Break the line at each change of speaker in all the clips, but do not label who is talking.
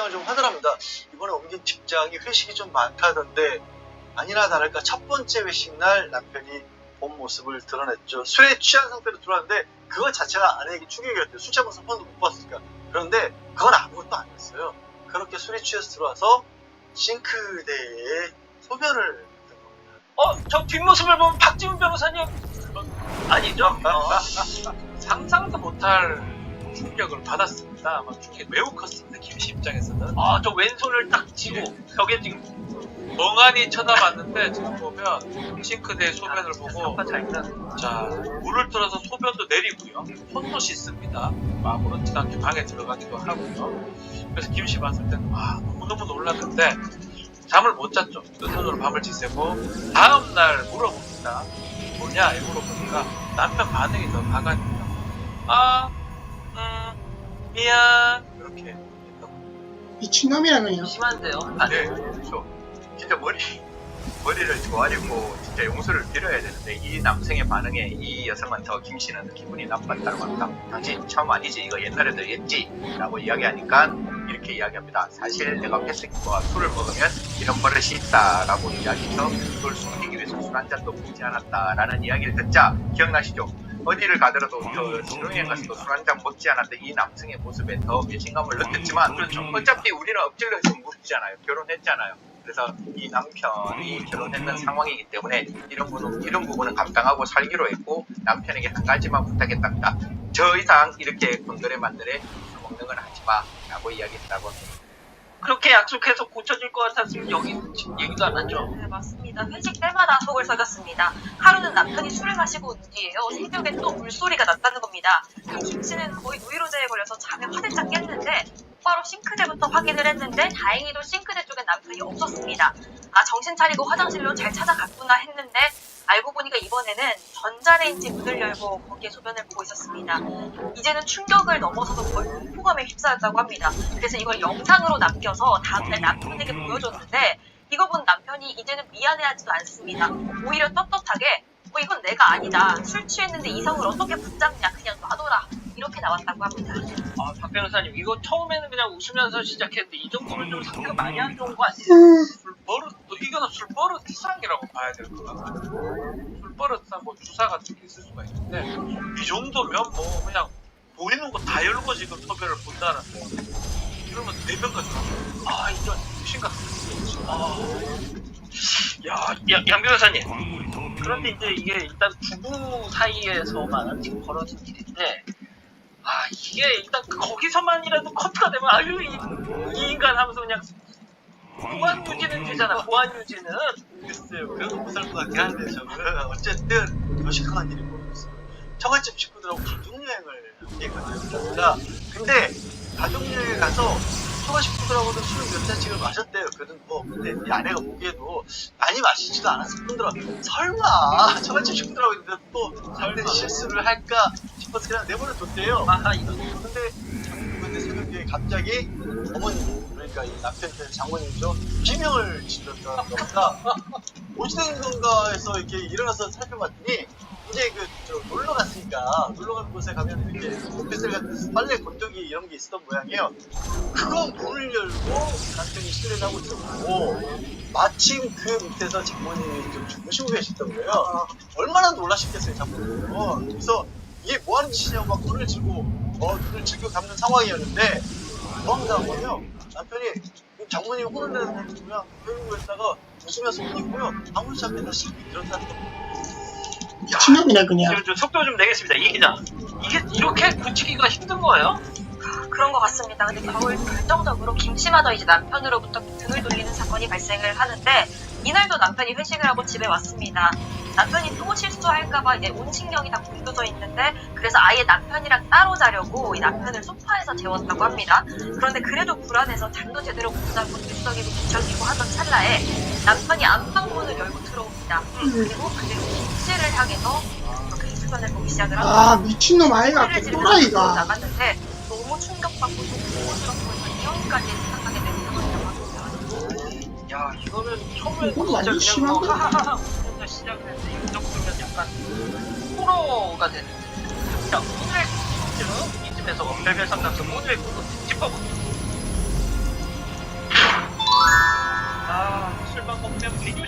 직장을 좀 하더랍니다. 이번에 옮긴 직장이 회식이 좀 많다던데 아니나 다를까 첫 번째 회식 날 남편이 본 모습을 드러냈죠. 술에 취한 상태로 들어왔는데 그것 자체가 아내에게 충격이었대요. 술 취하면서 한 번도 못 봤으니까. 그런데 그건 아무것도 아니었어요. 그렇게 술에 취해서 들어와서 싱크대에 소변을 했던 겁니다.
저 뒷모습을 보면 박지훈 변호사님 아니죠? 상상도 못할 충격을 받았습니다. 아마 충격이 매우 컸습니다. 김씨 입장에서는. 저 왼손을 딱 쥐고 벽에 지금 멍하니 쳐다봤는데 지금 보면 싱크대에 소변을 보고 자 물을 틀어서 소변도 내리고요. 손도 씻습니다. 아무렇지도 않게 방에 들어가기도 하고요. 그래서 김씨 봤을 때는 너무너무 놀랐는데 잠을 못 잤죠. 그 손으로 밤을 지새고 다음날 물어봅니다. 뭐냐 물어보니까 남편 반응이 더 가관이에요. 미안 이렇게
미친놈이라네요.
심한데요?
네, 그렇죠. 진짜 머리를 조아리고 진짜 용서를 드려야 되는데 이 남성의 반응에 이 여성은 김 씨는 기분이 나빴다고 합니다. 당신 처음 아니지? 이거 옛날에도 했지? 라고 이야기하니까 이렇게 이야기합니다. 사실 내가 패스키와 술을 먹으면 이런 버릇이 있다라고 이야기해서 그걸 숨기기 위해서 술 한 잔도 먹지 않았다라는 이야기를 듣자 기억나시죠? 어디를 가더라도 신혼여행 가서도 술 한 잔 먹지 않았던 이 남성의 모습에 더 배신감을 느꼈지만 그렇죠. 어차피 우리는 엎질러서 무리잖아요. 결혼했잖아요. 그래서 이 남편이 결혼했는 상황이기 때문에 이런 부분은 감당하고 살기로 했고 남편에게 한 가지만 부탁했답니다. 저 이상 이렇게 건드레 만드레 술 먹는 건 하지마 라고 이야기했다고 합니다.
그렇게 약속해서 고쳐질 것 같았으면 여기 지금 얘기도 안 하죠.
네, 맞습니다. 회식 때마다 속을 썩였습니다. 하루는 남편이 술을 마시고 온 뒤에요. 새벽에 또 물소리가 났다는 겁니다. 김 씨는 거의 노이로제에 걸려서 잠에 화들짝 깼는데 바로 싱크대부터 확인을 했는데 다행히도 싱크대 쪽엔 남편이 없었습니다. 정신 차리고 화장실로 잘 찾아갔구나 했는데 알고 보니까 이번에는 전자레인지 문을 열고 거기에 소변을 보고 있었습니다. 이제는 충격을 넘어서서 거의 공포감에 휩싸였다고 합니다. 그래서 이걸 영상으로 남겨서 다음날 남편에게 보여줬는데 이거 본 남편이 이제는 미안해하지도 않습니다. 오히려 떳떳하게 이건 내가 아니다. 술 취했는데 이성을 어떻게 붙잡냐. 그냥 놔둬라. 이렇게 나왔다고 합니다.
박 변호사님 이거 처음에는 그냥 웃으면서 시작했는데 이 정도면 좀 상태가 많이 안 좋은 거 아니에요? 술버릇 이거는 술버릇 이상이라고 봐야 될 것 같아요. 술버릇상 주사 같은 게 있을 수가 있는데 이 정도면 그냥 보이는 거 다 열고 지금 소변을 본다는 거 이러면 내변까지 이런 심각합니다. 양 변호사님 그런데 이제 이게 일단 부부 사이에서만 지금 벌어진 일인데 이게 일단 거기서만이라도 커트가 되면 이 인간 하면서 그냥 보안 유지는 되잖아. 보안 유지는
글쎄요. 그래도 못할 것 같긴 한데 저는 어쨌든 더 심각한 일이 벌어졌어요. 처갓집 식구들하고 가족여행을 함께 갔습니다. 근데 가족여행에 가서 처갓 식구들하고도 술을 몇 잔씩을 마셨대요. 근데 이 아내가 보기에도 많이 마시지도 않았을 뿐더러 설마 처갓집 식구들하고 있는데 또 잘된 실수를 할까 싶어서 그냥 내버려뒀대요. 근데 새벽 뒤에 갑자기 어머니 그러니까 이 남편 편 장모님이죠. 비명을 지르더라는 겁니다. 어찌된 건가 해서 이렇게 일어나서 살펴봤더니 이제 놀러 갔으니까 놀러 간 곳에 가면 이렇게 오페셀 같은 빨래 건조기 이런 게 있었던 모양이에요. 그거 문을 열고 남편이 실내를 하고 있었고 마침 그 밑에서 장모님이 좀 주무시고 계셨던 거예요. 얼마나 놀라셨겠어요 장모님은. 그래서 이게 뭐 하는 짓이냐고 막 눈을 질고 감는 상황이었는데 뭐 한다는 거예요. 남편이 장모님이 혼을 내서 그냥 배우고 있다가 웃으면서 웃고요. 아무렇지 않게 다시 일어났다는 겁니다.
미친놈이네 그냥.
좀 속도 좀 내겠습니다. 이 기자 이게 이렇게 고치기가 힘든 거예요?
그런 것 같습니다. 근데 결정적으로 김씨마저 이제 남편으로부터 등을 돌리는 사건이 발생을 하는데 이날도 남편이 회식을 하고 집에 왔습니다. 남편이 또 실수할까봐 이제 온 신경이 다 곤두서 있는데 그래서 아예 남편이랑 따로 자려고 이 남편을 소파에서 재웠다고 합니다. 그런데 그래도 불안해서 잠도 제대로 못 자고 들썩이고 뒤척이고 하던 찰나에 남편이 안방문을 열고 들어옵니다. 그리고 그대로 김씨를 향해서 그렇게 수변을 보기 시작을 합니다.
미친놈 아이가 또라이가.
나갔는데 너무 충격받고 좀 공포스럽고 이혼까지 생각하게 되는 상황이라고 합니다.
이거는 처음에
이건
진짜
완전
그냥
심한데?
하하하 웃으면서 시작을 했는데 이 정도면 약간 호러가 되는 자 오늘의 궁금증은 이쯤에서 별별 상담소 오늘의 궁금증 짚어봅니다.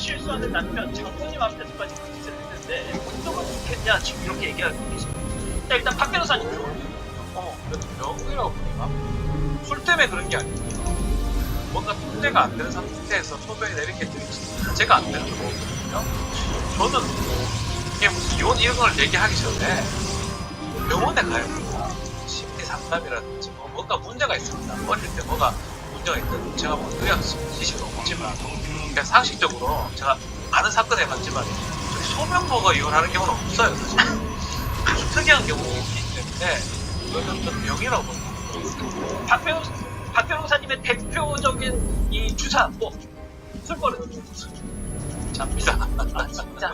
실수하는 남편 장모님 앞에서까지 그 짓을 했는데 어쩌면 좋겠냐 지금 이렇게 얘기하고 계십니다. 자, 일단 박 변호사님.
명이라고 보니까
술 때문에 그런 게 아니고 뭔가 통제가 안 되는 상태에서 소변이 내리게 자체가 안 되는 거거든요. 저는 이게 무슨 이혼 이런 걸 얘기하기 전에 병원에 가야 됩니다. 심리 상담이라든지 뭔가 문제가 있습니다. 어릴 때 뭐가 문제가 있든 제가 뭐 의학 지식은 없지만 그냥 상식적으로 제가 아는 사건에 맞지만 소변 보고 이혼하는 경우는 없어요. 사실. 아주 특이한 경우가 있기 때문에 이거는 좀 병이라고 봅니다. 박 변호사님의 대표적인 이 주사, 술버릇.
잡니다.
진짜.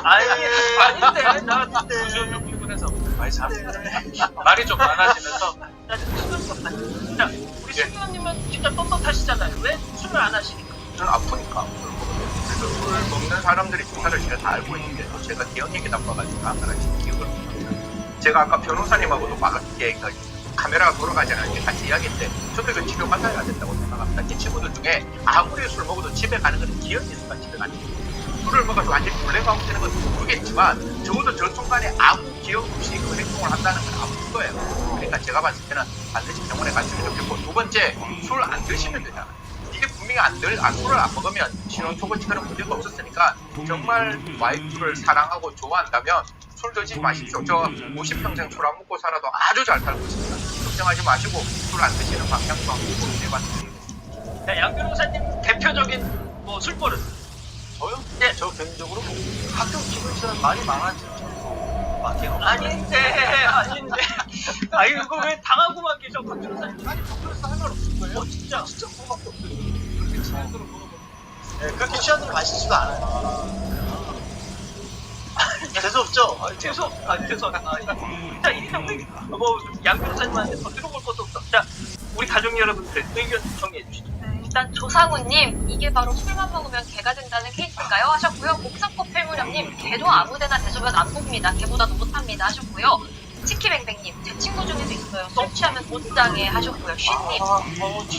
아닌데. 나 부전 피곤해서 많이 잡니다. 말이 좀 많아지면서. 나 지금 수면 자, 우리 신부님은 진짜 떳떳하시잖아요. 왜 술을 안 하시니까?
저는 아프니까 술 먹으면. 그래서 술 먹는 사람들이 주사를 제가 다 알고 있는데 제가 기억력이 나빠가지고 하나씩 기억을 못합니다. 제가 아까 변호사님하고도 이렇게 카메라가 돌아가지 않을 때 같이 이야기했는데 저도 이거 치료 받아야 된다고 생각합니다. 제 친구들 중에 아무리 술 먹어도 집에 가는 건 기억이 있으니까 집에 가는 거예요. 술을 먹어서 완전히 블랙아웃 되는 건 모르겠지만 적어도 저 순간에 아무 기억 없이 그 행동을 한다는 건 아픈 거예요. 그러니까 제가 봤을 때는 반드시 병원에 갔으면 좋겠고 두 번째 술 안 드시면 되잖아요. 이게 분명히 술을 안 먹으면 신혼 초보치고는 문제가 없었으니까 정말 와이프를 사랑하고 좋아한다면 술 드시지 마십시오. 저 50평생 술 안 먹고 살아도 아주 잘 살고 있습니다. 걱정하지 마시고 술 안 드시는 방향도 한번 해봤습니다.
자, 양 변호사님 대표적인 술버릇.
저요? 네. 저 개인적으로 가끔 기분 이상한 말이 많아지죠. 마케요.
아닌데. 아이고, 왜 당하고만 계셔, 박 변호사님.
아니, 덕분에서 할 말 없을 거예요.
진짜.
그거밖에 없어요. 그렇게 취향대로 네, 그렇게 취향대로 마시지도 않아요. 재수없죠?
죄송합니다. 자, 일단 양 변호사님한테 더 들어볼 것도 없어. 자, 우리 가족 여러분들의 의견 정리해 주시죠.
일단 조상우님, 이게 바로 술만 먹으면 개가 된다는 케이스인가요? 하셨고요. 옥상꽃 필무렵님, 개도 아무데나 대소변 안 봅니다. 개보다도 못합니다. 하셨고요. 치키뱅뱅님, 제 친구 중에도 있어요. 술 취하면 옷장에 하셨고요. 쉰님,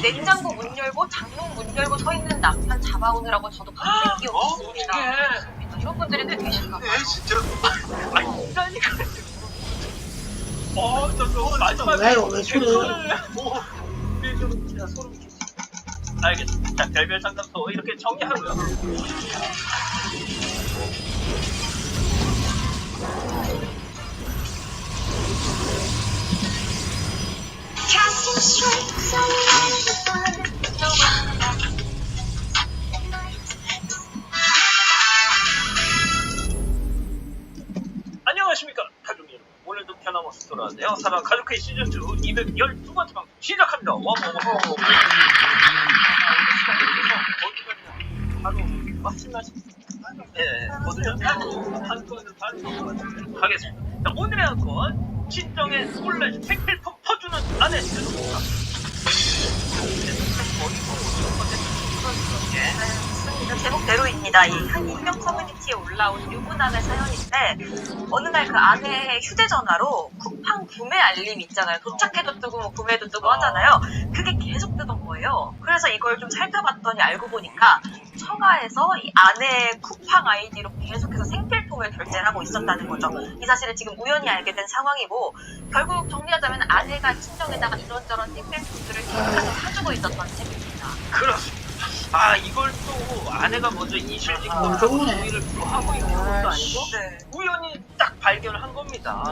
냉장고 문 열고 장롱 문 열고 서 있는 남편 잡아오느라고 저도 밤새 끼웠습니다. 이런 분들이 꽤 계신가 봐요.
네, 진짜.
아니, 진짜니까. 저 마지막에
왜요? 왜 술을?
진짜 소름 끼치죠. 알겠습니다. 자, 별별 상담소 이렇게 정리하고요. 안녕하십니까 가족 여러분, 오늘도 변함없이 돌아왔네요. 사랑 가족회의 시즌2 212번째 방송 시작합니다. 바로 말씀하신 거든요. 한 건을 바로 넘어가도록 하겠습니다. 자, 오늘의 한 건 친정의 솔레 생필품 퍼주는 아내 들어봅니다.
제목대로입니다. 이 한 익명 커뮤니티에 올라온 유부남의 사연인데 어느 날 그 아내의 휴대전화로 쿠팡 구매 알림 있잖아요. 도착해도 뜨고 뭐 구매도 뜨고 하잖아요. 그게 계속 뜨던 거예요. 그래서 이걸 좀 살펴봤더니 알고 보니까 처가에서 이 아내의 쿠팡 아이디로 계속해서 생필품을 결제를 하고 있었다는 거죠. 이 사실을 지금 우연히 알게 된 상황이고 결국 정리하자면 아내가 친정에다가 이런저런 생필품들을 계속해서 사주고 있었던 셈입니다.
그렇습니다. 이걸 또 아내가 먼저 이실직고
좋네.
동의를 하고 있는 것도 아니고
네.
우연히 딱 발견을 한 겁니다.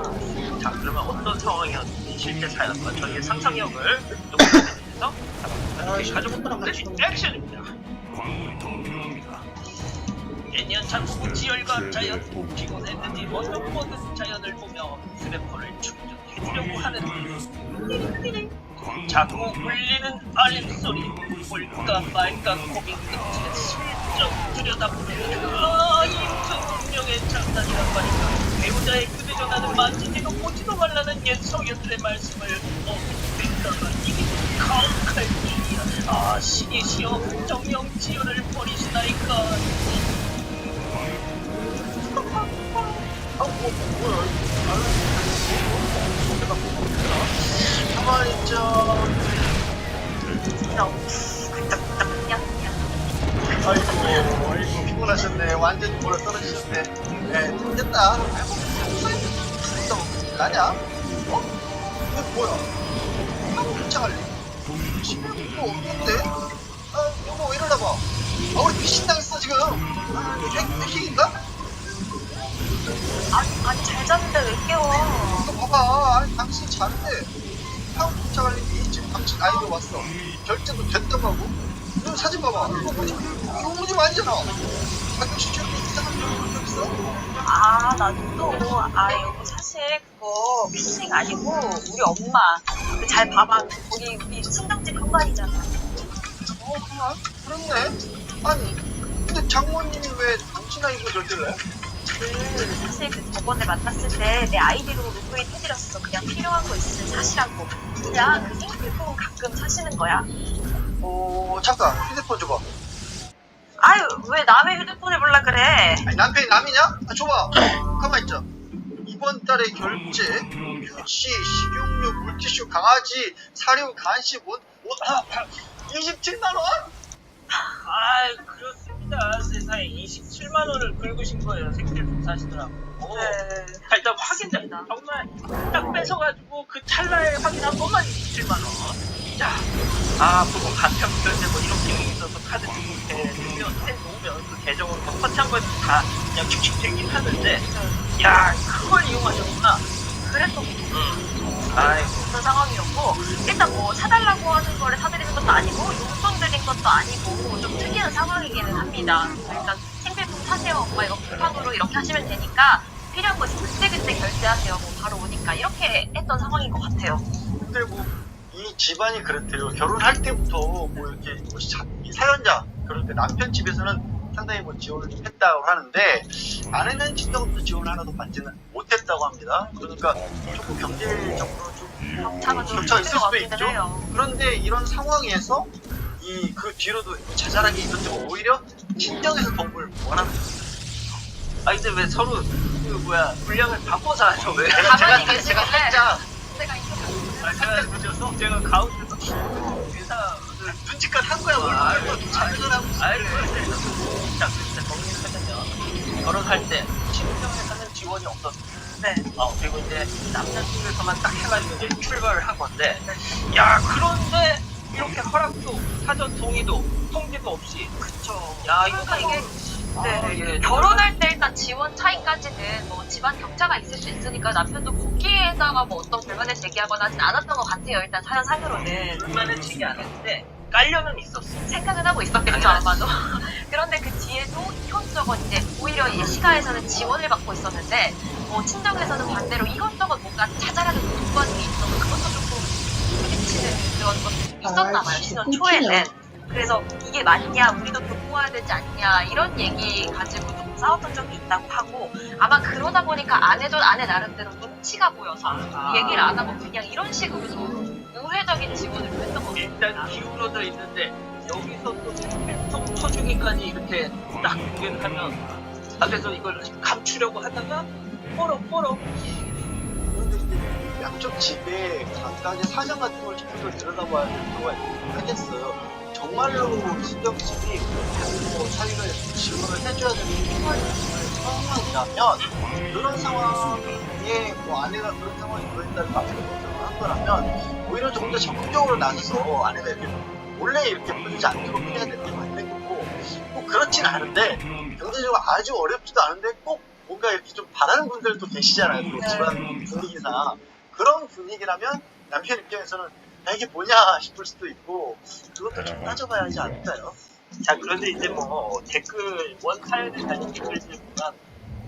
자, 그러면 어떤 상황이었는지 실제 사연과 저희의 상상력을 녹여내면서 가족분들의 액션입니다. 예년 장수부 지열과 자연, 피곤했는지 원룸 모든 자연을 보며 휴대폰을 충전해주려고 하는 자꾸 울리는 알림소리, 볼까 말까 고민 끝에 슬쩍 들여다보는 이 분명의 장난이란 말인가. 배우자의 휴대전화는 만지지도 보지도 말라는 옛 성현들의 말씀을 듣다가 이게 가혹할 일이야. 신이시여 정령지연을 버리시나이까.
가만히 있죠.
끄떡끄떡 냥냥.
아이고, 피곤하셨네. 완전히 몰아 떨어지셨네. 네, 됐다. 나냐? 어? 이거 뭐야? 한국 도착할래? 신경이 뭐 없는데? 아, 여보 왜 이러나 봐. 아, 우리 미신당했어 지금. 아, 해킹인가?
아니 잘 잤는데 왜 깨워?
이거 봐봐. 아니, 당신 자는데 한국 도착하려니 지금 당신 아이도 왔어. 결제도 됐다고 하고. 이거 사진 봐봐. 이거 뭐지? 이거 우리 집 아니잖아. 자기 주제로 이상한 거 있어?
이거 사실 그거 피싱 아니고 우리 엄마 그 잘 봐봐 우리 친정집 현관이잖아.
그렇네. 아니, 근데 장모님이 왜 당신 아이고 결제를 해?
사실 그 저번에 만났을 때 내 아이디로 로그인 해드렸어. 그냥 필요한 거 있으면 사시라고. 그냥 그 생필품 가끔 사시는 거야.
잠깐 휴대폰 줘봐.
아유 왜 남의 휴대폰을 몰라 그래?
아니, 남편이 남이냐? 아, 줘봐. 가만 있자. 이번 달에 결제, 휴지, 식용유, 물티슈, 강아지, 사료, 간식, 옷, 27만 원?
아이 그렇습니다. 세상에 27만 원을 긁으신 거예요. 생필품 사시느라고.
네.
일단 확인돼. 정말 딱 뺏어가지고 그 찰나에 확인한 것만 27만 원. 자, 보통 간편 결제 뭐 이런 기능이 있어서 카드 해놓으면 그 계정으로 뭐 터치한 거 다 그냥 칙칙 되긴 하는데, 야 그걸 이용하셨구나.
그래서
아이고.
그런 상황이었고 일단 뭐 사달라고 하는 거를 사드리는 것도 아니고 용돈 드린 것도 아니고 좀 특이한 상황이기는 합니다. 일단 생필품 사세요. 엄마 이거 쿠팡으로 이렇게 하시면 되니까 필요한 거 있으면 그때그때 결제하세요. 뭐 바로 오니까 이렇게 했던 상황인 것 같아요.
근데 뭐, 이 집안이 그렇대요. 결혼할 때부터 뭐 이렇게 이 사연자, 그럴 때 남편 집에서는 상당히 뭐 지원을 했다고 하는데, 아내는 진작부터 지원 하나도 받지는 못했다고 합니다. 그러니까 조금 경제적으로 좀 격차가 있을 수도 있죠. 그런데 이런 상황에서 그 뒤로도 자잘하게 있었지만 오히려 친정에서 도움을 원하는 거예요.
근데 왜 서로 분량을 바꿔서 하죠? 왜?
가만히
제가
계시길래
살짝
제가 이렇게
살짝 늦었어? 제가 가운데서 회사
눈치껏 한 거야. 뭘 잘하더라고.
자, 진짜 정리를 하자면 결혼할 때 친정에서는 지원이 없었어요.
네.
그리고 이제 남자친구에서만 딱 해가지고 이제 출발을 한 건데, 야 그런데 이렇게 허락도 사전 동의도 통지도 없이, 그쵸? 야 이거
그러니까 이게
예,
결혼할 때 일단 지원 차이까지는 뭐 집안 격차가 있을 수 있으니까 남편도 거기에다가 뭐 어떤 불만을 제기하거나 하진 않았던 것 같아요. 일단 사연 상으로는
불만을 치지 않았는데 깔려는 있었어.
생각은 하고 있었겠죠 아마도. 그런데 그 뒤에도 이것저것 이제 오히려 이 시가에서는 지원을 받고 있었는데 뭐 친정에서는 반대로 이것저것 뭔가 자잘하게 돈받는 게 있어서 그것도 조금 부딪히는 그런 것들이 있었나 봐요. 신혼 초에는. 그래서 이게 맞냐, 우리도 돈 모아야 되지 않냐 이런 얘기 가지고 좀 싸웠던 적이 있다고 하고, 아마 그러다 보니까 아내도 아내 나름대로 눈치가 보여서 얘기를 안 하고 그냥 이런 식으로 좀 우회적인 지원을 했던 겁니다.
일단 기울어져 있는데 여기서 또 톡 쳐주기까지 이렇게 딱 공개를 하면, 그래서 이걸 감추려고 하다가 뽀록
그런데 이제 양쪽 집에 각각의 사정 같은 걸 조금 더 들여다봐야 될 필요가 하겠어요. 정말로 친정집이 뭐 자기가 지원을 해줘야 되는 상황이라면, 그런 상황에 뭐 아내가 그런 상황이 들어있다는 아내가 걱정을 한 거라면 오히려 조금 더 적극적으로 나서서 아내가 이렇게 몰래 이렇게 풀지 않도록 해야 되는 게 맞는 거고, 꼭 그렇진 않은데 경제적으로 아주 어렵지도 않은데 꼭 뭔가 이렇게 좀 바라는 분들도 계시잖아요. 또 집안 분위기상. 그런 분위기라면 남편 입장에서는 이게 뭐냐 싶을 수도 있고, 그것도 좀 따져봐야 하지 않을까요?
자, 그런데 이제 뭐 댓글 원 사연에 달린 댓글들 보면,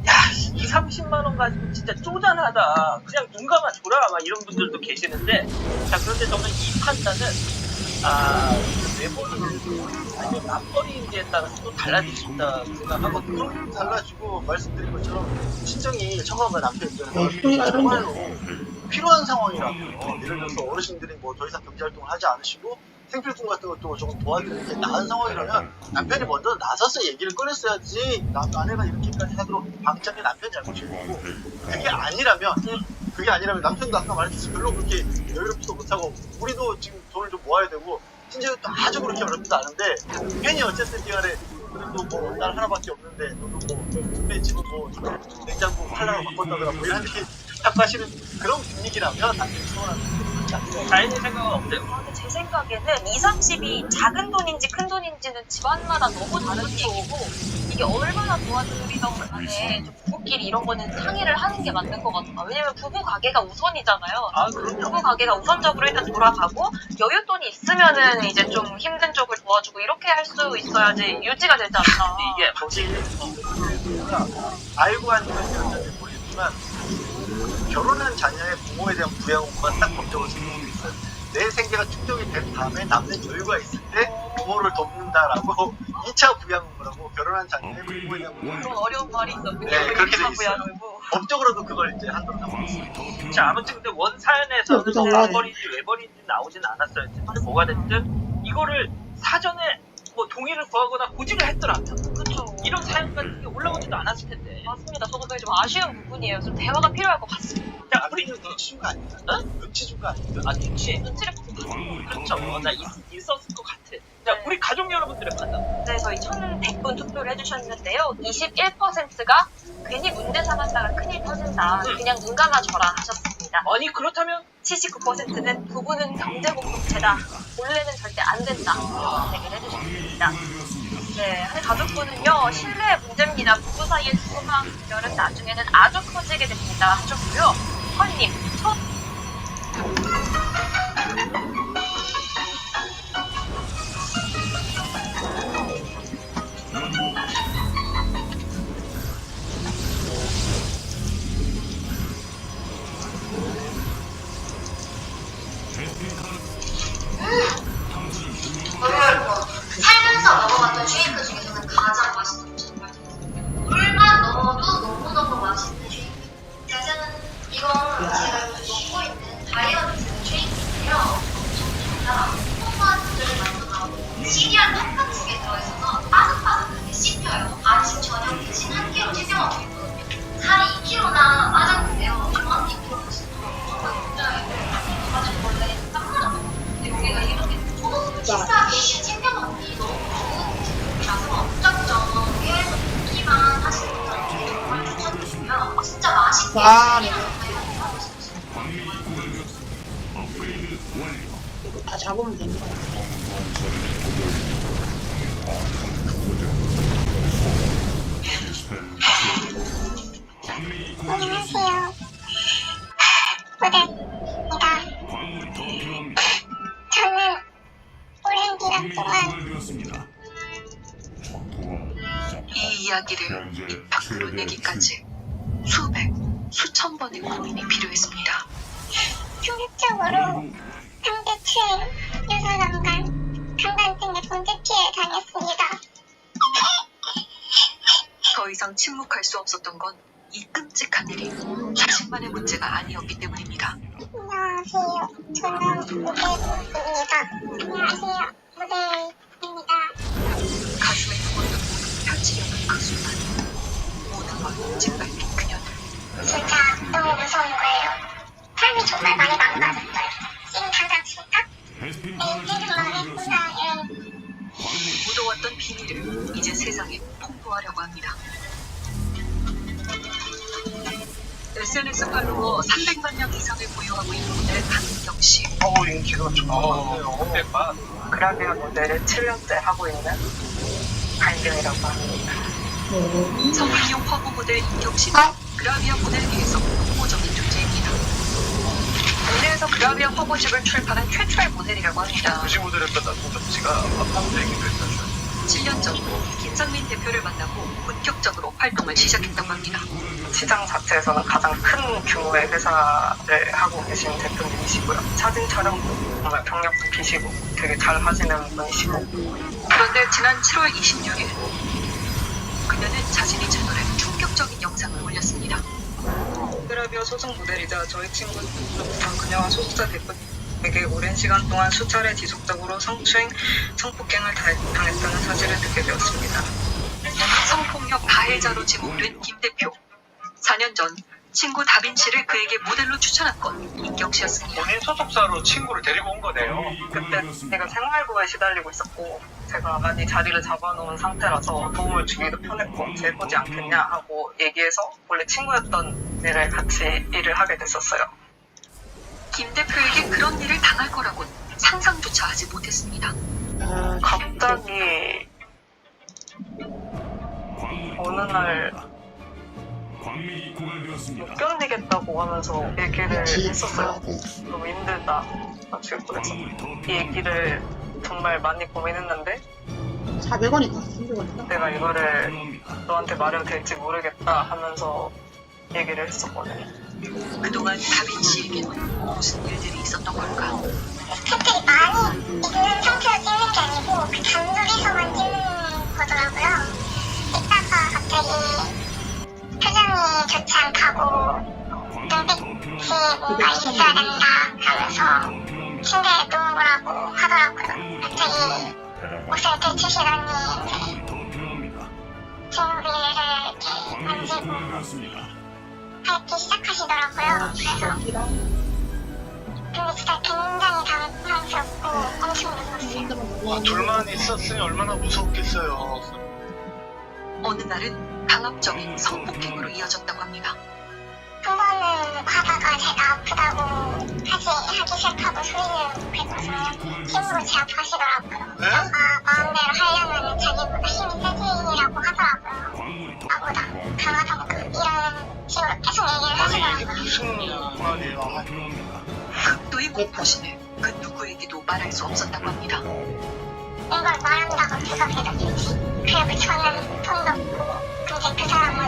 야 20-30만원 가지고 진짜 쪼잔하다, 그냥 눈 감아줘라 막 이런 분들도 계시는데, 자 그런데 저는 이 판단은 외모를 아니면 맞벌이인지에 따라서 또 달라질 수 있다고 생각하거든요.
그럼 달라지고, 말씀드린 것처럼 친정이 청와가 남편 입장에서
소리가
정말로 필요한 상황이라면, 예를 들어서 어르신들이 뭐 더 이상 경제활동을 하지 않으시고 생필품 같은 것도 조금 도와드리는 게 나은 상황이라면 남편이 먼저 나서서 얘기를 꺼냈어야지, 아내가 이렇게까지 하도록 방치한 게 남편 잘못인 거고, 그게 아니라면 남편도 아까 말했듯이 별로 그렇게 여유롭지도 못하고, 우리도 지금 돈을 좀 모아야 되고 친정도 아주 그렇게 어렵지도 않은데 괜히 어쨌든 간에 그래도 뭐 딸 하나밖에 없는데 너도 뭐 근데 지금 뭐 냉장고 칼라로 바꿨다더라 뭐 이런 얘기 자꾸 하시는 그런 분위기라면 나중에 서운한
자연의 생각은 어때요?
근데 제 생각에는 2, 30이 작은 돈인지 큰 돈인지는 집안마다 너무 다른 얘기고 이게 얼마나 도와드리던 간에 좀 부부끼리 이런 거는 상의를 하는 게 맞는 것 같아. 왜냐면 부부 가게가 우선이잖아요.
아, 그럼요.
부부 가게가 우선적으로 일단 돌아가고 여윳돈이 있으면은 이제 좀 힘든 쪽을 도와주고 이렇게 할 수 있어야지 유지가 되지 않나.
이게
확실히 우리가 알고 하는 건 여전히 모르겠지만 결혼한 자녀의 부모에 대한 부양원만 딱 법적으로 적용돼 있어요. 내 생계가 충족이 된 다음에 남는 여유가 있을 때 부모를 돕는다라고 2차 부양원이라고 결혼한 자녀의 부모에 대한 부양.
그런 어려운 말이 있었군요.
네, 그렇게 돼 있어요.
부양을고.
법적으로도 그걸 이제 한도로 잡고 있어요.
자, 아무튼 근데 원 사연에서는
여기서 올라가야 돼.
버린지 왜 버린지 나오진 않았어요. 근데 뭐가 됐든 이거를 사전에 뭐 동의를 구하거나 고지를 했더라면
그쵸.
이런 사연 같은 게 올라오지도 않았을 텐데.
맞습니다. 저도 그게 좀 아쉬운 부분이에요. 좀 대화가 필요할 것 같습니다.
자,
우리
우리
눈치 준 거 아닙니까?
어?
눈치 준 거 아닙니까?
아, 눈치.
눈치를 보고 봤습니다.
그렇죠. 나 있었을 것 같아. 자, 우리 가족 여러분들의 판단.
네, 저희 1,100분 투표를 해주셨는데요. 21%가 괜히 문제 삼았다가 큰일 터진다. 그냥 눈 감아줘라 하셨습니다.
아니, 그렇다면
79%는 부부는 경제 공동체다. 본래는 절대 안 된다. 이런 선택을 해주셨습니다. 네, 한 가족분은요, 신뢰의 문제입니다. 부부 사이의 소망, 결은 나중에는 아주 커지게 됩니다. 하셨고요. 헐님,
살면서 먹어봤던 쉐이크 중에서는 가장 맛있는 정말 물만 넣어도 너무너무 맛있는 쉐이크. 짜잔! 이건 제가 요즘 먹고 있는 다이어트 쉐이크인데요. 엄청 달라. 콩팥들을 많이 나오고 시리얼 팥같은 게 들어있어서 바삭바삭하게 씹혀요. 아침 저녁 대신 한 끼로 챙겨먹고 있거든요. 살이 2kg나 빠졌는데요. 정확히 2kg 정말 굉장히 가지고 원래 딱 하나 먹었는데 여기가 이렇게 소스를 식사하게 챙겨 먹기 너무 좋은 제품이라서 무작정 계속 먹기만 하시는 분들한테 정말 추천드리고요. 진짜 맛있게
와,
챙겨 먹어요.
이거 다 잡으면 됩니다.
안녕하세요. 모델입니다. 저는 오랜 기간 동안
이 이야기를 입 밖으로 내기까지 수백, 수천 번의 고민이 필요했습니다.
충격적으로 상대추행, 유사강간, 강간 등의 범죄 피해 당했습니다.
더 이상 침묵할 수 없었던 건 이 끔찍한 일이 자신만의 문제가 아니었기 때문입니다.
안녕하세요. 저는 모델입니다. 안녕하세요. 모델입니다.
가슴에 두근두근 펼치려는 그 순간 모든 걸 짓밟힌 그녀는
진짜 너무 무서운 거예요. 삶이 정말 많이 망가졌어요. 지금 당장 진짜? 네, 지금 망했구나.
묻어왔던 비밀을 이제 세상에 폭로하려고 합니다. SNS 팔로워 300만 명 이상을 보유하고 있는 모델 강은경 씨.
인기가 좀 많네요.
100만.
그라비아 모델을 7년째 하고 있는 강경이라고 합니다.
성인용 화보 모델 인경 씨는 그라비아 모델계에서 독보적인 존재입니다. 국내에서 그라비아 화보집을 출판한 최초의 모델이라고 합니다.
도시 모델했던 나동섭 씨가 밥방 얘기도 했었죠.
7년 전 김상민 대표를 만나고 본격적으로 활동을 시작했다고 합니다.
시장 자체에서는 가장 큰 규모의 회사를 하고 계신 대표님이시고요. 사진 촬영도 정말 경력도 기시고 되게 잘 하시는 분이시고.
그런데 지난 7월 26일 그녀는 자신의 채널에 충격적인 영상을 올렸습니다.
그라비아 소속 모델이자 저희 친구로부터 그녀와 소속사 대표에게 오랜 시간 동안 수차례 지속적으로 성추행, 성폭행을 당했다는 사실을 듣게 되었습니다.
성폭력 가해자로 지목된 김 대표. 4년 전 친구 다빈치를 그에게 모델로 추천한 건 인경 씨였습니다.
본인 소속사로 친구를 데리고 온 거네요.
그때 제가 생활고에 시달리고 있었고 제가 많이 자리를 잡아놓은 상태라서 도움을 주기도 편했고 재보지 않겠냐 하고 얘기해서 원래 친구였던 애를 같이 일을 하게 됐었어요.
김 대표에게 그런 일을 당할 거라곤 상상조차 하지 못했습니다.
갑자기 어느 날 못 견디겠다고 하면서 얘기를 했었어요. 너무 힘들다. 그래서 이 얘기를 정말 많이 고민했는데
400원이다. 300원이다.
내가 이거를 너한테 말해도 될지 모르겠다 하면서 얘기를 했었거든요.
그동안 다빈치에게는 무슨 일들이 있었던 걸까?
팬들이 많이 있는 상태로 찍는 게 아니고 그 단둘이서만 찍는 거더라고요. 이따가 갑자기 표정이 좋지 않다고 눈빛이 뭔가 있어야 된다 하면서 침대에 누우라고 하더라고요. 갑자기 옷을 들추시더니 제 머리를 이렇게 만지고 밟기 시작하시더라고요. 그래서 근데 진짜 굉장히 당황스럽고 엄청 무서웠어요.
와, 둘만 있었으니 얼마나 무섭겠어요.
어느 날은 강압적인 성폭행으로 이어졌다고 합니다.
한 번은 하다가 제가 아프다고 하기 싫다고 소리를 내고서 힘으로 제 아파하시더라고요.
네?
너가 마음대로 하려면 자기보다 힘이 세지라고 하더라고요. 나보다 강하다고 이런 식으로 계속 얘기를
아니, 이게
하시더라고요.
무슨 말이에요?
극도의 공포심에 그 누구에게도 말할 수 없었다고 합니다.
이걸 말한다고 누가 믿어주지? 그리고 저는 돈도 없고 근데 그 사람은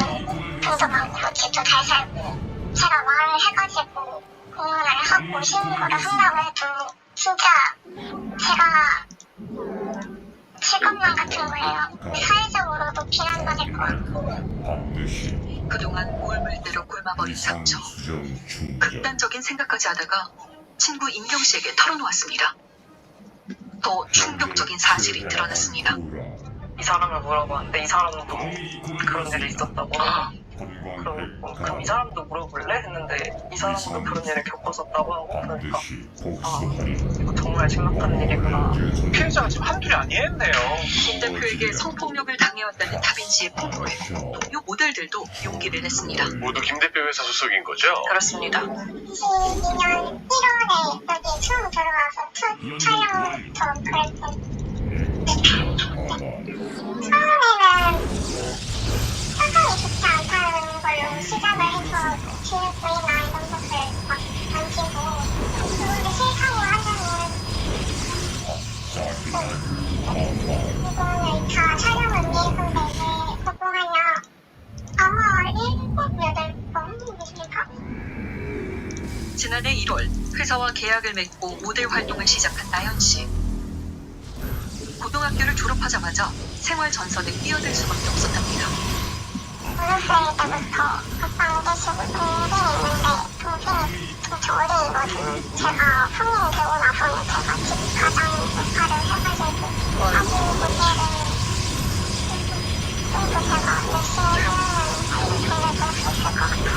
돈도 많고 집도 잘 살고 제가 말을 해가지고 공연을 하고 신고를 한다고 해도 진짜 제가 실컷만 같은 거예요. 사회적으로도 비난받을 것 같고
그동안 골물대로 굶어버린 상처. 극단적인 생각까지 하다가 친구 인경 씨에게 털어놓았습니다. 더 충격적인 사실이 드러났습니다.
이 사람을 물어봤는데 이 사람도 그런 일이 있었다고 그럼 이 사람도 물어볼래? 했는데 이 사람도 그런 일을 겪었었다고 하고 그러니까 이거 정말 심각한 일이구나.
피해자가 지금 한둘이 아니었네요.
김 대표에게 성폭력을 당해왔다는 다빈치의 풍토에 동료 모델들도 용기를 냈습니다.
모두 김 대표 회사 소속인 거죠?
그렇습니다.
22년 1월에 여기 처음 들어와서 첫 촬영처럼 그랬어요. 처음에는 사상이 좋지 않다는 걸로 시작을 해서 기획부이나 이런 것을 막 던지고 그런데 실상이 하자면 이거는 다 촬영을 위해서인데 보고 하냐 아마 7, 8번입니까?
지난해 1월 회사와 계약을 맺고 모델 활동을 시작한 나연 씨. 고등학교를 졸업하자마자 생활 전선에 뛰어들 수밖에 없었답니다.
어렸을 때부터 아빠 안 계시고 동생이 있는데 동생이 좀 어리거든요. 제가 성인이 되고 나서는 제가 집 가장 역할을 해가지고 아직 모델은 그래도 제가 열심히 하면 보내줄 수 있을 것 같아요.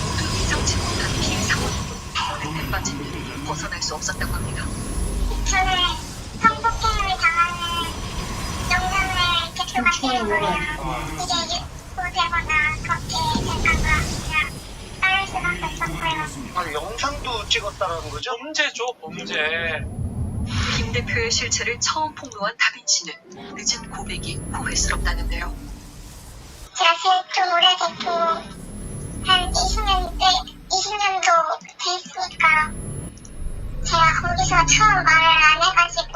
모두 예상치 못한 피해 상황. 늪에 빠진 일이 벗어날 수 없었다고 합니다.
저는 성폭행을 당하는 영상을 대표가 찍은 거예요. 이게 유튜브 되거나 그렇게 될까봐 그냥 따를 수밖에 없었고요.
아, 영상도 찍었다는 거죠?
범죄죠, 범죄.
김 대표의 실체를 처음 폭로한 다빈치는 늦은 고백이 후회스럽다는데요.
제가 제일 오래됐고 한 20년도 됐으니까 제가 거기서 처음 말을 안 해가지고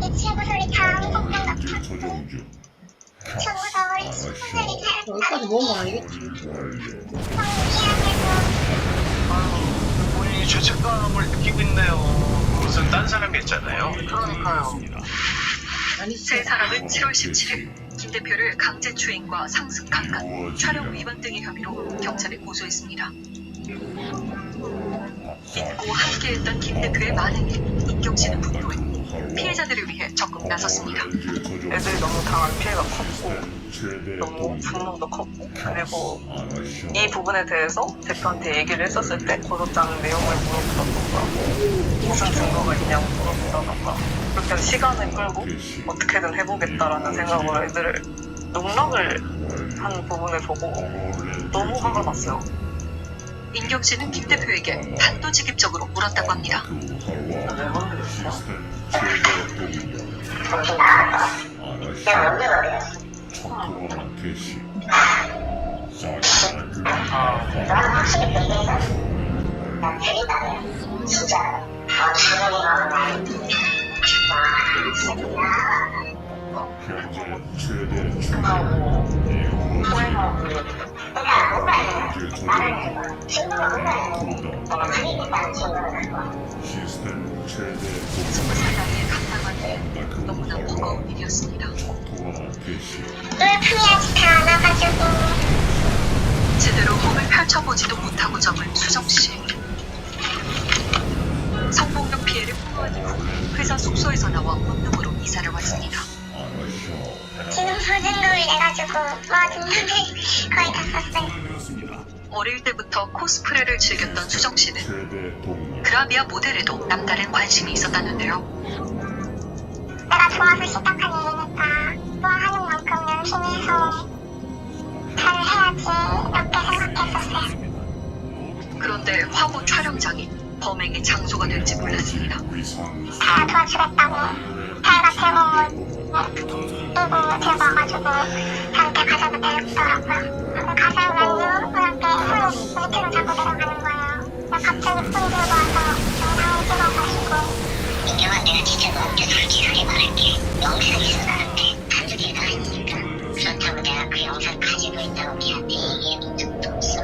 이 친구들이 다 한국분 같았고 저보다 어린 친구들이 다
여기까지 모은 건 아니겠지.
본인이 죄책감을 느끼고 있네요.
무슨 딴 사람이 했잖아요.
그러니까요.
세 사람은 7월 17일 김 대표를 강제추행과 상습 강간, 촬영 위반 등의 혐의로 경찰에 고소했습니다. 믿고 함께했던 김 대표의 반응에 인경 씨는 분노해 피해자들을 위해 적극 나섰습니다.
애들이 너무 당한 피해가 컸고 너무 분노도 컸고 그리고 이 부분에 대해서 대표한테 얘기를 했었을 때 고소장 내용을 물어보던가 무슨 증거가 있냐고 물어본다던가 그렇게 해서 시간을 끌고 어떻게든 해보겠다라는 생각으로 애들을 농락을 한 부분을 보고 너무 화가 났어요.
인경 씨는 김 대표에게 단도직입적으로 물었다고 합니다.
나는 확실히 얘기해서 난 데리다네 진짜 더 당연히 나는 그거고 후회하고 일단 못 가야 돼 나는 친구가 못 가야 돼 그니까 친구가 갈 거야
20살 나이에 감당한 일 너무나 무거운 일이었습니다.
뚫품이야지 다 안아가지고
제대로 몸을 펼쳐보지도 못하고 접은 수정씨. 성폭력 피해를 폭로한 이후 회사 숙소에서 나와 본능으로 이사를 왔습니다.
지금 보증금을 내가지고 모든 돈을 거의 다 썼어요
어릴 때부터 코스프레를 즐겼던 수정씨는 그라비아 모델에도 남다른 관심이 있었다는데요.
내가 좋아서 시작한 일이니까 좋아하는 만큼 열심히 해서 잘 해야지 이렇게 생각했었어요
그런데 화보 촬영장이 범행의 장소가 될지 몰랐습니다.
다 도와주겠다고 자기가 들고 들고 와가지고 저한테 가자고 데려오더라고요 가서 먼저 그렇게 손 밑으로 잡고 내려가는 거예요 갑자기 폰 들고 와서 영상을 찍어가지고 민경아 내가 진짜 너한테 솔직하게 말할게 영상 있어 나한테 한두 개가 아니니까 그렇다고 내가 그 영상 가지고 있다고 걔한테 얘기해본 적도 없어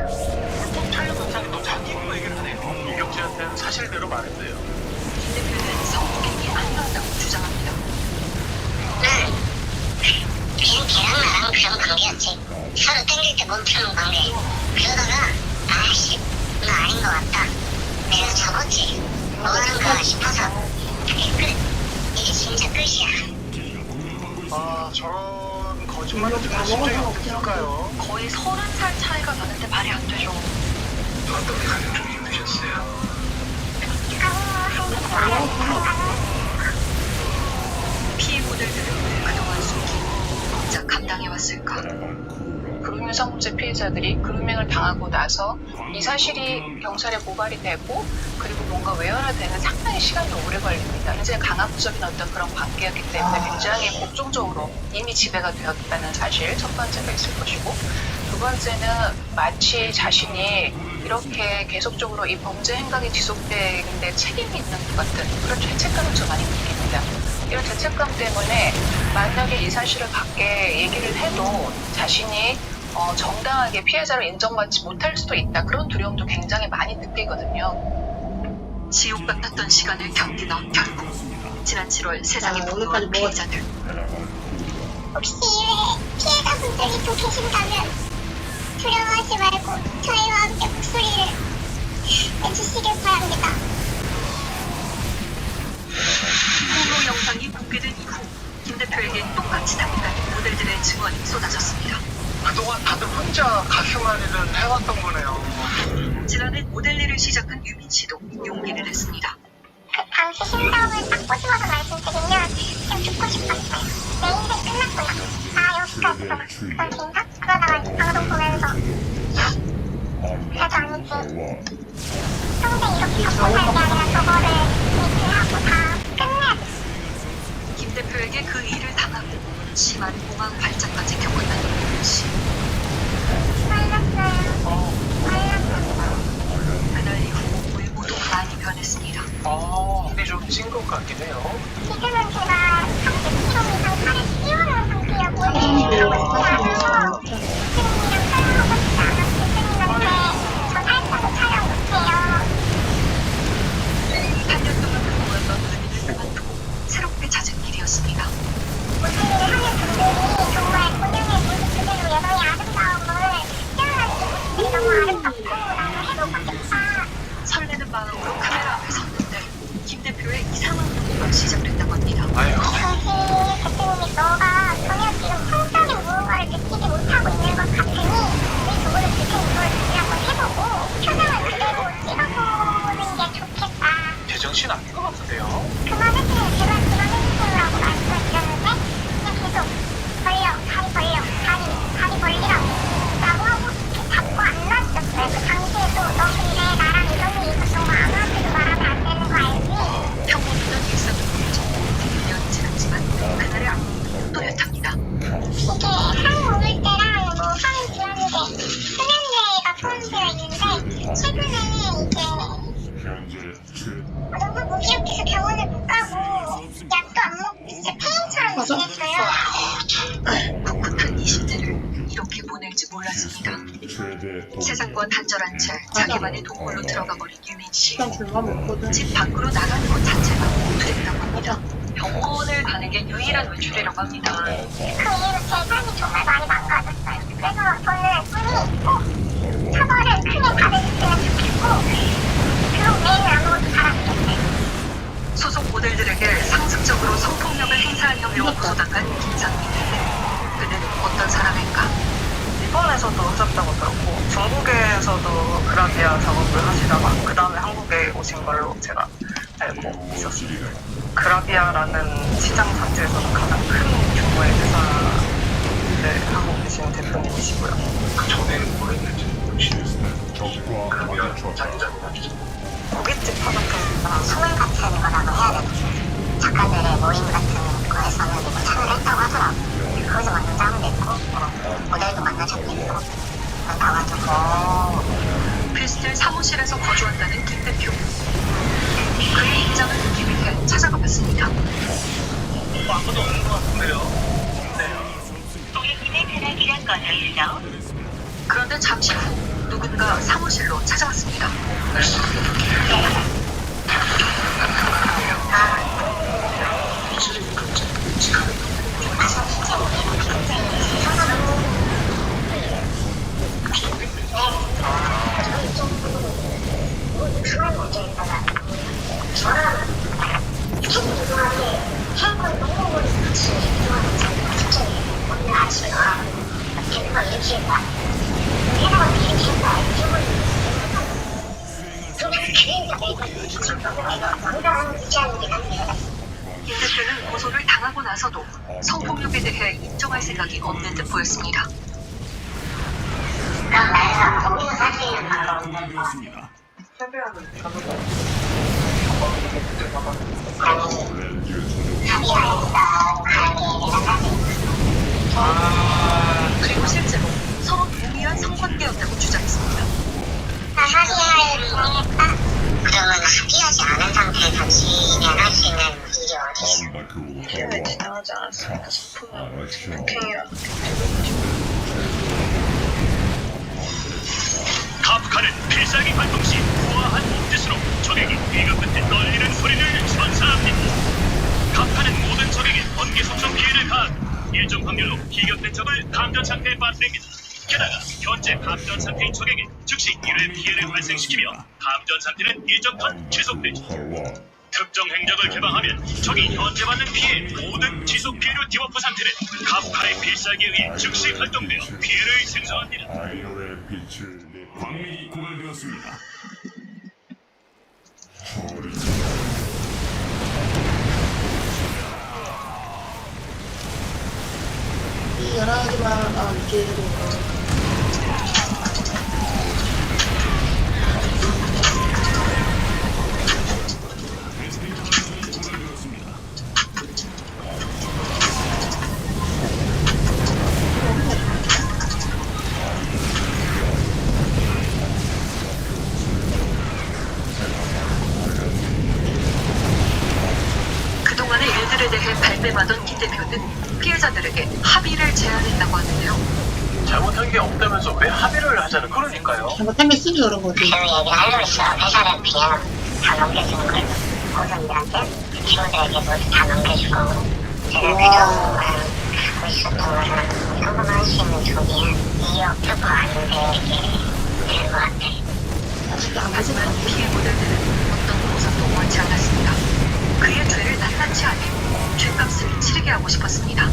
촬영 영상이 또 자기 입으로 얘기를 하네요. 인경 씨한테는 사실대로 말했대요.
김 대표는 성폭행이 아니었다고 주장합니다.
그냥 걔랑 나랑 그런 관계였지 서로 땡길 때 멈추는 관계 그러다가 아씨 너 아닌 것 같다 내가 접었지 뭐 하는가 싶어서 그게 끝 이게 진짜 끝이야
아 저런 거짓말을 들을 심정이 어땠을까요?
거의 30살 차이가 나는데 말이 안 되죠.
어떤 게 가장 좀 힘드셨어요?
피해 모델들을 왜 그동안 숨기고 혼자 감당해왔을까?
그루밍 성범죄 피해자들이 그루밍을 당하고 나서 이 사실이 경찰에 고발이 되고 그리고 뭔가 외연화되는 상당히 시간이 오래 걸립니다. 이제 강압적인 어떤 그런 관계였기 때문에 굉장히 복종적으로 이미 지배가 되었다는 사실 첫 번째가 있을 것이고 두 번째는 마치 자신이 이렇게 계속적으로 이 범죄 행각이 지속되는데 책임이 있는 것 같은 그런 죄책감을 좀 많이 느낍니다. 이런 죄책감 때문에 만약에 이 사실을 밖에 얘기를 해도 자신이 정당하게 피해자로 인정받지 못할 수도 있다. 그런 두려움도 굉장히 많이 느끼거든요.
지옥 같았던 시간을 견디다 결국 지난 7월 세상에 폭로한 피해자들.
혹시 피해자분들이 또 계신다면 두려워하지 말고 저희와 함께 목소리를 내주시길 바랍니다.
폭로 영상이 공개된 이후 김 대표에게 똑같이 당했다는 모델들의 증언이 쏟아졌습니다.
그동안 다들 혼자 가슴앓이를 해왔던 거네요.
지난해 모델 일을 시작한 유민 씨도 용기를 냈습니다.
그 당시 심정을 딱 꼬집어서 말씀드리면 좀 듣고 싶었어요. 내 인생 끝났구나. 아 여기까지구나. 그런 생각? 그러다가 이제 방송 보면서 그래도 아니지. 평생 이렇게 겪고 살게 아니라 저거를 미팅하고 다 끝내야 돼.
김 대표에게 그 일을 당하고 심한 공황 발작까지 겪었다는 유민 씨.
말랐어요.
그날 이후 외모도 많이 변했습니다.
근데 좀 찐 것 같긴 해요.
지금은 제가 30kg 이상 살을 찌우는 상태예요. 모델을 하고 싶지 않아서 교수님이랑 촬영하고 싶지 않아서 교수님한테 저 살쪄서 촬영 못해요.
8년 동안 근무했던 의미를 그만두고 새롭게 찾은 일이었습니다.
모델을 하는 분들이 정말 본연의 모습 그대로 여성의 아름다움을 표현하는 게 모습들이 너무 아름답고 나도 해보고 싶다.
설레는 마음으로
당신 아닌 것 같은데요?
그만해주세요. 제발 그만해주세요라고 말씀드렸는데 그냥 계속 다리 벌리라고 하고 자꾸 안 놔주셨어요. 그 당시에도 너 근데 나랑 이런 일 있었던 거 아무한테도 말하면 안 되는 거 알지?
평범했던 일상을 보내죠. 1년이 지났지만 그날의 악몽은 또렷합니다.
이게 상 먹을 때랑 뭐 하는 기간인데 수면제가 포함되어 있는데 최근에 이게 너무 무기력해서 병원을 못 가고 약도 안 먹고 진짜 폐인처럼 지냈어요.
꿋꿋한 20대를 이렇게 보낼지 몰랐습니다. 세상과 단절한 채 자기만의 동굴로 들어가버린 유민 씨.
시간 줄만 먹거든.
집 밖으로 나가는 것 자체가 못됐다고 합니다. 병원을 가는 게 유일한 외출이라고 합니다.
그 이후로 제 삶이 정말 많이 망가졌어요. 그래서 저는 꿈이 처벌을 크게 받아줬으면 좋겠고 그리고 매일 아무것도 바라겠어요.
소속 모델들에게 상습적으로 성폭력을 행사하려며 부닥한 김상민. 그는 어떤 사람일까?
일본에서도 하셨다고 들었고 중국에서도 그라비아 작업을 하시다가 그 다음에 한국에 오신 걸로 제가 알고 있었습니다. 그라비아라는 시장 자체에서는 가장 큰 규모의 회사를 하고 계신 대표님이시고요.
그 전에는 뭐였는지 그라비아 자기자기가
고깃집 프로젝트나 소매 같은 거라고 해야 되나 작가들의 모임 같은 거에서는 뭐 참여를 했다고 하더라고요. 거기서 만난 짱도 있고 모델도 만난 적도 있고 나와서
크리스텔 사무실에서 거주한다는 김 대표. 그의 입장을 듣기 위해 찾아가 봤습니다.
아무도 없는 것 같은데요?
고객님의 배달 필요한 건가요?
그런데 잠시 후 누군가 사무실로 찾아왔습니다. 김 대표는 고소를 당하고 나서도 성폭력에 대해 인정할 생각이 없는 듯 보였습니다. 그리고 실제로 서로 동의한 성관계였다고 주장했습니다.
합의를 진행했다? 그러면 합의하지 않은 상태에서 진행할 수 있는 일이 어디 있어?
일을 진행하지 않았을까 싶으면 폭행이라는
카프카는 필살기 발동 시 우아한 몸짓으로 적에게 귀가 끝에 떨리는 소리를 전사합니다. 카프카는 모든 적에게 번개 속성 피해를 가하고 일정 확률로 기격된 적을 감전 상태에 빠뜨립니다. 게다가 현재 감전 상태인 적에게 즉시 1회 피해를 발생시키며 감전 상태는 일정간 지속되죠. 특정 행적을 개방하면 적이 현재 받는 피해 모든 지속 피해류 디버프 상태는 카프카의 필살기에 의해 즉시 발동되어 피해를 생성합니다.
아이어의 빛을 내 광맥이 고갈되었습니다.
미안하지만 안 깨도
그동안의 일들에 대해 발뺌하던 김 대표는 피해자들에게 합의를 제안했다고 하는데요.
잘못한 게 없다면서 왜 합의를 하자는 그러니까요.
잘못한 게 쓰니 그런 거지.
그 얘기를 하려고 했어. 회사를 그냥 다 넘겨주는 거예요. 보상들한테 친구들에게 모두 다 넘겨줄 거고 제가 그동안 갖고 있었던 거는 성공할 수 있는 돈이 2억 더 아닌데 이게 될 것 같아.
하지만 피해 모델들은 어떤 보상도 원치 않았습니다. 그의 죄를 낱낱이 알고 죄값을 치르게 하고 싶었습니다.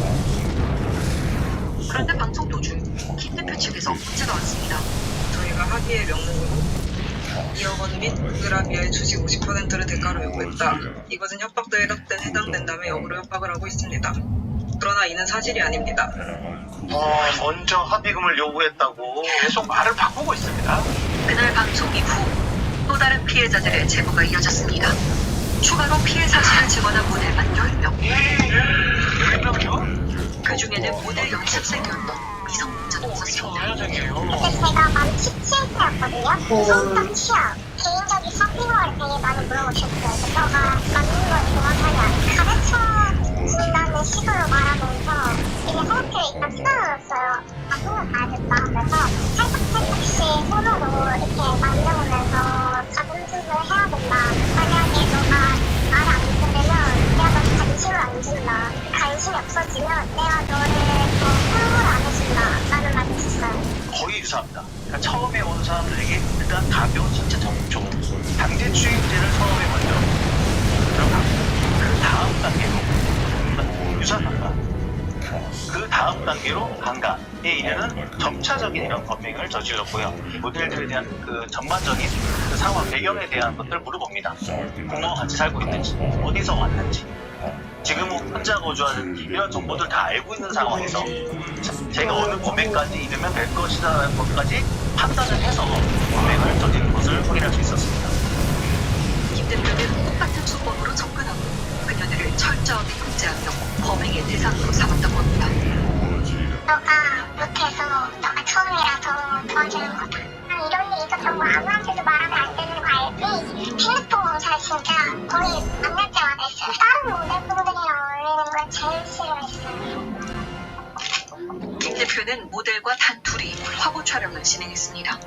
그런데 방송 도중 김 대표 측에서 문제가 왔습니다.
저희가 합의의 명목으로
이어건 및 그라비아의 주식 50%를 대가로 요구했다. 이것은 협박도 해당된다며 역으로 협박을 하고 있습니다. 그러나 이는 사실이 아닙니다.
먼저 합의금을 요구했다고 계속 말을 바꾸고 있습니다.
그날 방송 이후 또 다른 피해자들의 제보가 이어졌습니다. 추가로 피해 사실을 증언한 모델만 10명.
10명이요?
그 중에는 모델 연습생이었던 미성년자도 있었습니다.
그때 제가 만 17세였거든요. 수업당 취업, 개인적인 쇼핑몰 되게 많이 물어보셨어요. 저가 맞는 건 정확하게 안 가르쳐 준다는 식으로 말하면서 이게 허락에 일단 쓰러졌어요. 학원을 가야겠다 하면서 살짝씩 손으로 이렇게 만져보면서 자존심을 해야 된다. 만약에 너가 말을 안 듣으면 내가 너 관심을 안 준다. 관심이 없어지면 내가 너를 선물 안 해준다. 라는 말을 했어요.
거의 유사합니다. 그러니까 처음에 온 사람들에게 일단 가벼운 신체 정조, 강제 추임제를 처음에 먼저 들어가고 그 다음 단계로 유산한다. 그 다음 단계로 강간에 이르는 점차적인 이런 범행을 저질렀고요. 모델들에 대한 그 전반적인 그 상황 배경에 대한 것들을 물어봅니다. 부모와 같이 살고 있는지, 어디서 왔는지, 지금 혼자 거주하는 이런 정보들 다 알고 있는 상황에서 제가 어느 범행까지 이르면 될 것이다라는 것까지 판단을 해서 범행을 저지른 것을 확인할 수 있었습니다.
김 대표는 똑같은 수법으로 접근하고 그녀들을 철저하게 통제하며 범행의 대상으로 삼았던 겁니다.
너가 못해서 너가 처음이라서 도와주는 거다. 이런 일 있었던 거 아무한테도 말하면 안 되는 거 알지? 핸드폰 검사 진짜 거의 만날 때마다 했어요. 다른 모델분들이랑 어울리는 걸 제일 싫어했어요.
김 대표는 모델과 단 둘이 화보 촬영을 진행했습니다.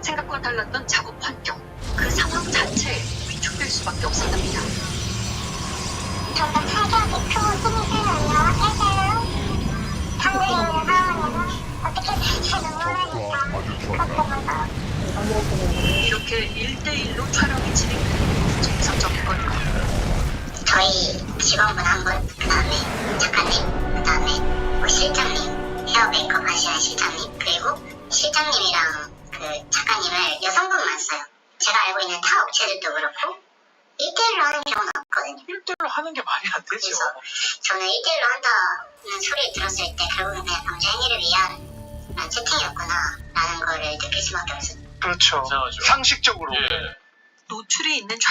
생각과 달랐던 작업 환경, 그 상황 자체에 위축될 수밖에 없었답니다.
점점 사기하기 크고 힘이 들면요. 깨져요. 당근이 있는 상황에는 어떻게 제 눈물을 그렇게
이렇게 1대1로 촬영이 진행되는 정상적인 걸까?
저희 직원분 한 분, 그 다음에 작가님, 그 다음에 뭐 실장님, 헤어 메이크업 하시는 실장님, 그리고 실장님이랑 그 작가님을 여성분만 써요. 제가 알고 있는 타 업체들도 그렇고 1대1로 하는 경우는 없거든요.
1대1로 하는 게 말이 안 되죠.
그래서 저는 1대1로 한다는 소리를 들었을 때 결국은 그냥 범죄 행위를 위한 채팅이었구나 라는 거를 느낄 수밖에 없어요.
그렇죠. 상식적으로.
노출이 있는